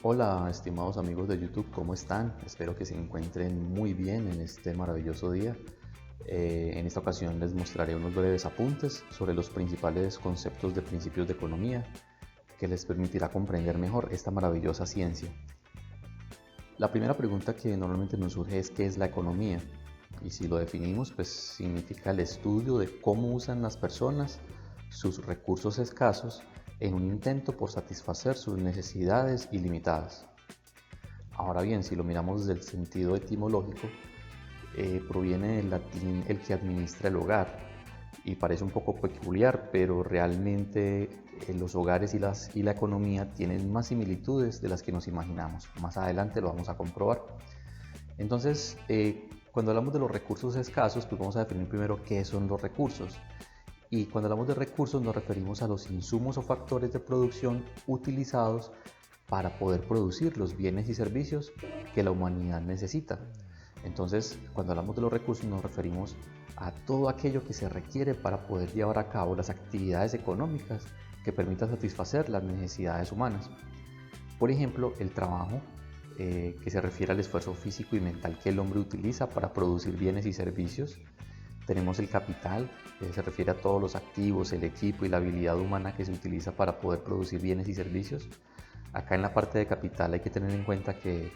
Hola, estimados amigos de YouTube, ¿cómo están? Espero que se encuentren muy bien en este maravilloso día. En esta ocasión les mostraré unos breves apuntes sobre los principales conceptos de principios de economía que les permitirá comprender mejor esta maravillosa ciencia. La primera pregunta que normalmente nos surge es ¿qué es la economía? Y si lo definimos, pues significa el estudio de cómo usan las personas sus recursos escasos en un intento por satisfacer sus necesidades ilimitadas. Ahora bien, si lo miramos desde el sentido etimológico, proviene del latín el que administra el hogar y parece un poco peculiar, pero realmente los hogares y la economía tienen más similitudes de las que nos imaginamos. Más adelante lo vamos a comprobar. Entonces, cuando hablamos de los recursos escasos, pues vamos a definir primero qué son los recursos. Y cuando hablamos de recursos nos referimos a los insumos o factores de producción utilizados para poder producir los bienes y servicios que la humanidad necesita. Entonces, cuando hablamos de los recursos nos referimos a todo aquello que se requiere para poder llevar a cabo las actividades económicas que permitan satisfacer las necesidades humanas. Por ejemplo, el trabajo, que se refiere al esfuerzo físico y mental que el hombre utiliza para producir bienes y servicios. Tenemos el capital, que se refiere a todos los activos, el equipo y la habilidad humana que se utiliza para poder producir bienes y servicios. Acá en la parte de capital hay que tener en cuenta que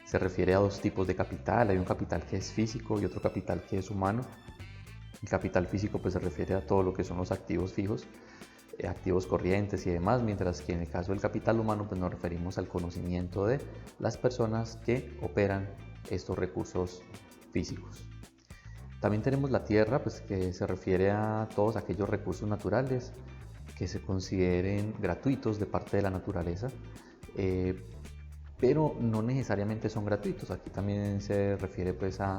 se refiere a dos tipos de capital. Hay un capital que es físico y otro capital que es humano. El capital físico pues se refiere a todo lo que son los activos fijos, activos corrientes y demás, mientras que en el caso del capital humano pues nos referimos al conocimiento de las personas que operan estos recursos físicos. También tenemos la tierra, pues que se refiere a todos aquellos recursos naturales que se consideren gratuitos de parte de la naturaleza, pero no necesariamente son gratuitos. Aquí también se refiere pues a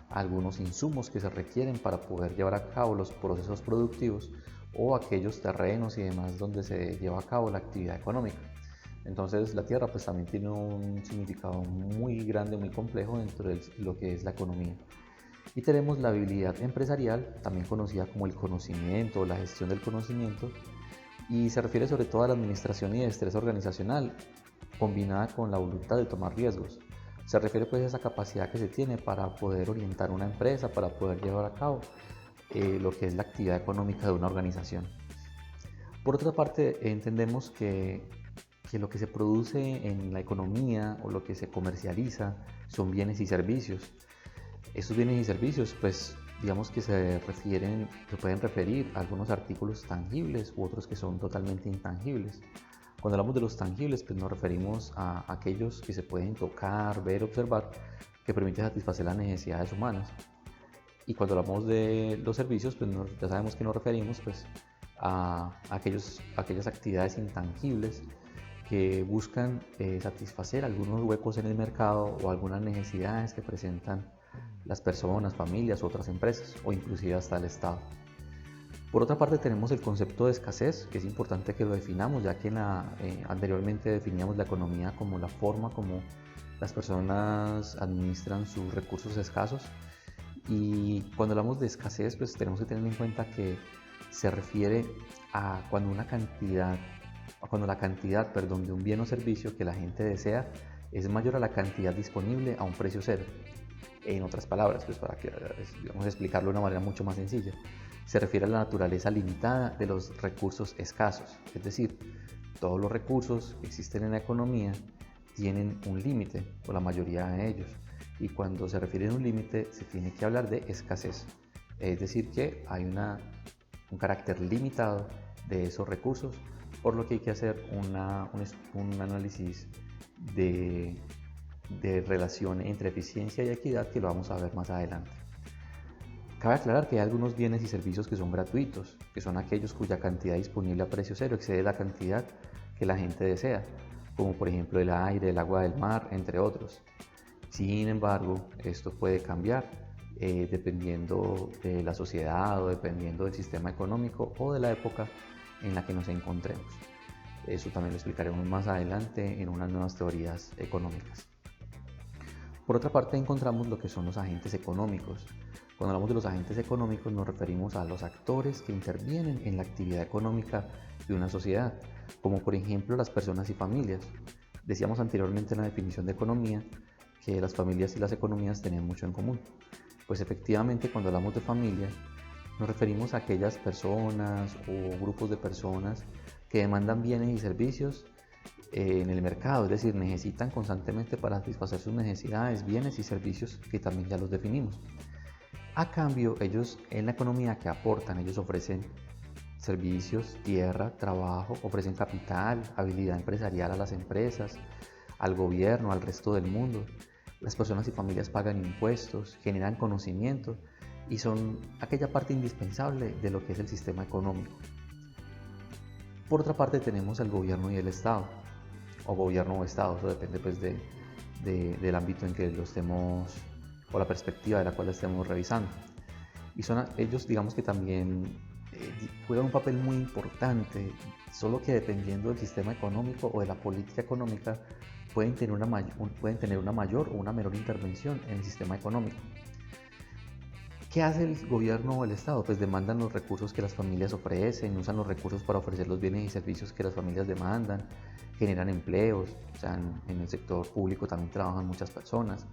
algunos insumos que se requieren para poder llevar a cabo los procesos productivos o aquellos terrenos y demás donde se lleva a cabo la actividad económica. Entonces la tierra pues también tiene un significado muy grande, muy complejo dentro de lo que es la economía. Y tenemos la habilidad empresarial, también conocida como el conocimiento o la gestión del conocimiento, y se refiere sobre todo a la administración y destreza organizacional, combinada con la voluntad de tomar riesgos. Se refiere pues a esa capacidad que se tiene para poder orientar una empresa, para poder llevar a cabo lo que es la actividad económica de una organización. Por otra parte, entendemos que lo que se produce en la economía o lo que se comercializa son bienes y servicios. Estos bienes y servicios, pues digamos que se pueden referir a algunos artículos tangibles u otros que son totalmente intangibles. Cuando hablamos de los tangibles, pues nos referimos a aquellos que se pueden tocar, ver, observar, que permiten satisfacer las necesidades humanas. Y cuando hablamos de los servicios, pues ya sabemos que nos referimos pues, a aquellas actividades intangibles que buscan satisfacer algunos huecos en el mercado o algunas necesidades que presentan las personas, familias, otras empresas o inclusive hasta el Estado. Por otra parte tenemos el concepto de escasez, que es importante que lo definamos, ya que anteriormente definíamos la economía como la forma como las personas administran sus recursos escasos. Y cuando hablamos de escasez, pues tenemos que tener en cuenta que se refiere a cuando la cantidad de un bien o servicio que la gente desea es mayor a la cantidad disponible a un precio cero. En otras palabras, pues para que vamos a explicarlo de una manera mucho más sencilla, se refiere a la naturaleza limitada de los recursos escasos, es decir, todos los recursos que existen en la economía tienen un límite, o la mayoría de ellos, y cuando se refiere a un límite se tiene que hablar de escasez, es decir que hay un carácter limitado de esos recursos, por lo que hay que hacer un análisis de relación entre eficiencia y equidad que lo vamos a ver más adelante. Cabe aclarar que hay algunos bienes y servicios que son gratuitos, que son aquellos cuya cantidad disponible a precio cero excede la cantidad que la gente desea, como por ejemplo el aire, el agua del mar, entre otros. Sin embargo, esto puede cambiar dependiendo de la sociedad o dependiendo del sistema económico o de la época en la que nos encontremos. Eso también lo explicaremos más adelante en unas nuevas teorías económicas. Por otra parte, encontramos lo que son los agentes económicos. Cuando hablamos de los agentes económicos nos referimos a los actores que intervienen en la actividad económica de una sociedad, como por ejemplo las personas y familias. Decíamos anteriormente en la definición de economía que las familias y las economías tenían mucho en común. Pues efectivamente, cuando hablamos de familia, nos referimos a aquellas personas o grupos de personas que demandan bienes y servicios en el mercado, es decir, necesitan constantemente para satisfacer sus necesidades, bienes y servicios que también ya los definimos. A cambio, ellos en la economía que aportan, ellos ofrecen servicios, tierra, trabajo, ofrecen capital, habilidad empresarial a las empresas, al gobierno, al resto del mundo. Las personas y familias pagan impuestos, generan conocimiento y son aquella parte indispensable de lo que es el sistema económico. Por otra parte tenemos el gobierno y el Estado, o gobierno o Estado, eso depende pues del ámbito en que lo estemos, o la perspectiva de la cual lo estemos revisando. Y son ellos, digamos que también juegan un papel muy importante, solo que dependiendo del sistema económico o de la política económica pueden tener una mayor o una menor intervención en el sistema económico. ¿Qué hace el gobierno o el Estado? Pues demandan los recursos que las familias ofrecen, usan los recursos para ofrecer los bienes y servicios que las familias demandan, generan empleos, o sea, en el sector público también trabajan muchas personas,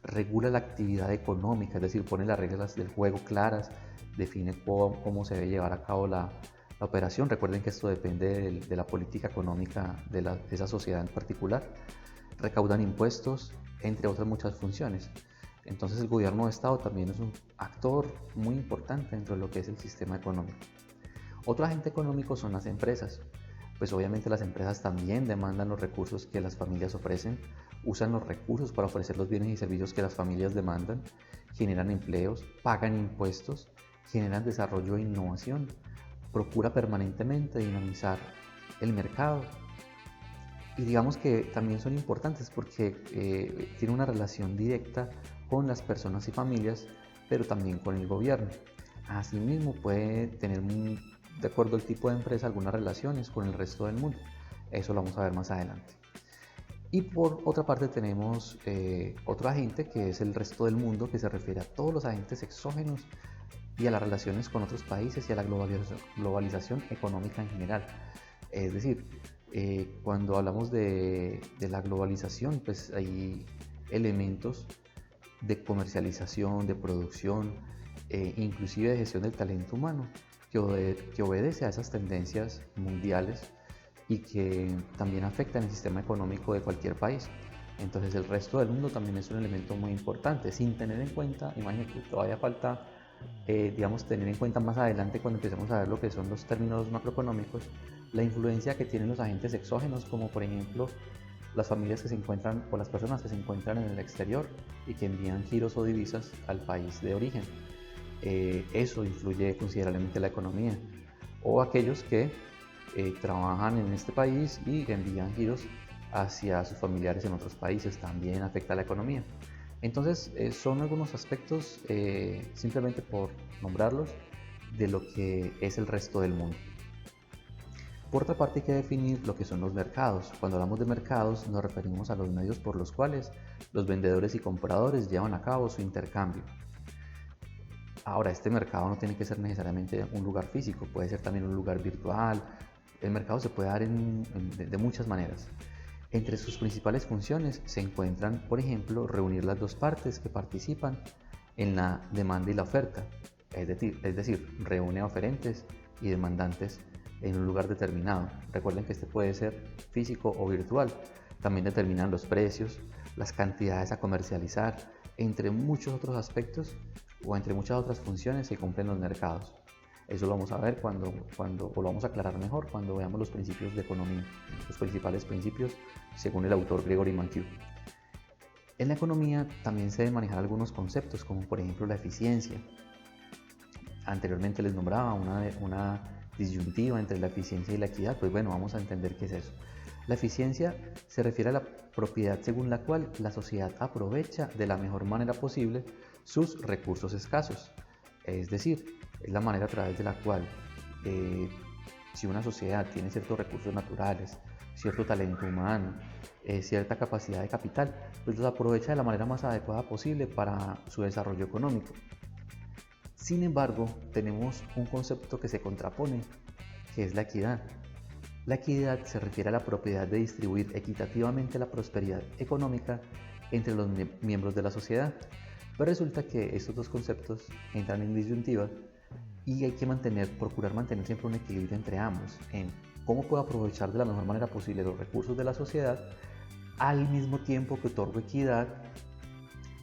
regula la actividad económica, es decir, pone las reglas del juego claras, define cómo se debe llevar a cabo la operación. Recuerden que esto depende de la política económica de esa sociedad en particular. Recaudan impuestos, entre otras muchas funciones. Entonces el gobierno de Estado también es un actor muy importante dentro de lo que es el sistema económico. Otro agente económico son las empresas. Pues obviamente las empresas también demandan los recursos que las familias ofrecen, usan los recursos para ofrecer los bienes y servicios que las familias demandan, generan empleos, pagan impuestos, generan desarrollo e innovación, procura permanentemente dinamizar el mercado. Y digamos que también son importantes porque tienen una relación directa con las personas y familias, pero también con el gobierno. Asimismo puede tener, de acuerdo al tipo de empresa, algunas relaciones con el resto del mundo. Eso lo vamos a ver más adelante. Y por otra parte tenemos otro agente que es el resto del mundo, que se refiere a todos los agentes exógenos y a las relaciones con otros países y a la globalización económica en general. Es decir, cuando hablamos de la globalización, pues hay elementos de comercialización, de producción, inclusive de gestión del talento humano, que obedece a esas tendencias mundiales y que también afectan el sistema económico de cualquier país. Entonces el resto del mundo también es un elemento muy importante, sin tener en cuenta, imagínate, todavía falta, digamos, tener en cuenta más adelante cuando empecemos a ver lo que son los términos macroeconómicos, la influencia que tienen los agentes exógenos, como por ejemplo las familias que se encuentran o las personas que se encuentran en el exterior y que envían giros o divisas al país de origen. Eso influye considerablemente en la economía. O aquellos que trabajan en este país y envían giros hacia sus familiares en otros países, también afecta la economía. Entonces son algunos aspectos, simplemente por nombrarlos, de lo que es el resto del mundo. Por otra parte, hay que definir lo que son los mercados. Cuando hablamos de mercados nos referimos a los medios por los cuales los vendedores y compradores llevan a cabo su intercambio. Ahora, este mercado no tiene que ser necesariamente un lugar físico, puede ser también un lugar virtual. El mercado se puede dar de muchas maneras. Entre sus principales funciones se encuentran, por ejemplo, reunir las dos partes que participan en la demanda y la oferta, es decir, reúne a oferentes y demandantes en un lugar determinado. Recuerden que este puede ser físico o virtual. También determinan los precios, las cantidades a comercializar, entre muchos otros aspectos o entre muchas otras funciones que cumplen los mercados. Eso lo vamos a ver o lo vamos a aclarar mejor cuando veamos los principios de economía, los principales principios según el autor Gregory Mankiw. En la economía también se deben manejar algunos conceptos, como por ejemplo la eficiencia. Anteriormente les nombraba una disyuntiva entre la eficiencia y la equidad. Pues bueno, vamos a entender qué es eso. La eficiencia se refiere a la propiedad según la cual la sociedad aprovecha de la mejor manera posible sus recursos escasos. Es decir, es la manera a través de la cual si una sociedad tiene ciertos recursos naturales, cierto talento humano, cierta capacidad de capital, pues los aprovecha de la manera más adecuada posible para su desarrollo económico. Sin embargo, tenemos un concepto que se contrapone, que es la equidad. La equidad se refiere a la propiedad de distribuir equitativamente la prosperidad económica entre los miembros de la sociedad. Pero resulta que estos dos conceptos entran en disyuntiva y hay que procurar mantener siempre un equilibrio entre ambos, en cómo puedo aprovechar de la mejor manera posible los recursos de la sociedad al mismo tiempo que otorgo equidad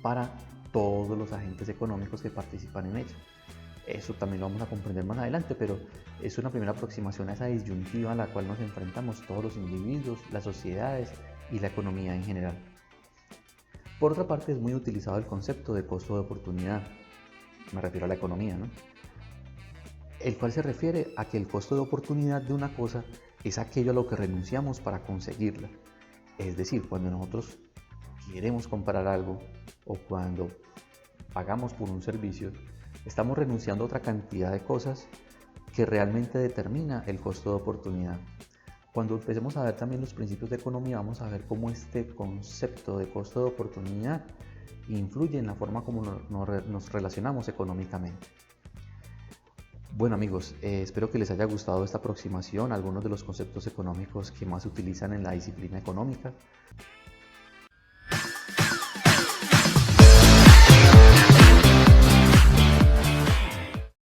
para todos los agentes económicos que participan en ella. Eso también lo vamos a comprender más adelante, pero es una primera aproximación a esa disyuntiva a la cual nos enfrentamos todos los individuos, las sociedades y la economía en general. Por otra parte, es muy utilizado el concepto de costo de oportunidad, me refiero a la economía, ¿no? El cual se refiere a que el costo de oportunidad de una cosa es aquello a lo que renunciamos para conseguirla. Es decir, cuando nosotros queremos comprar algo o cuando pagamos por un servicio, estamos renunciando a otra cantidad de cosas que realmente determina el costo de oportunidad. Cuando empecemos a ver también los principios de economía, vamos a ver cómo este concepto de costo de oportunidad influye en la forma como nos relacionamos económicamente. Bueno amigos, espero que les haya gustado esta aproximación a algunos de los conceptos económicos que más se utilizan en la disciplina económica.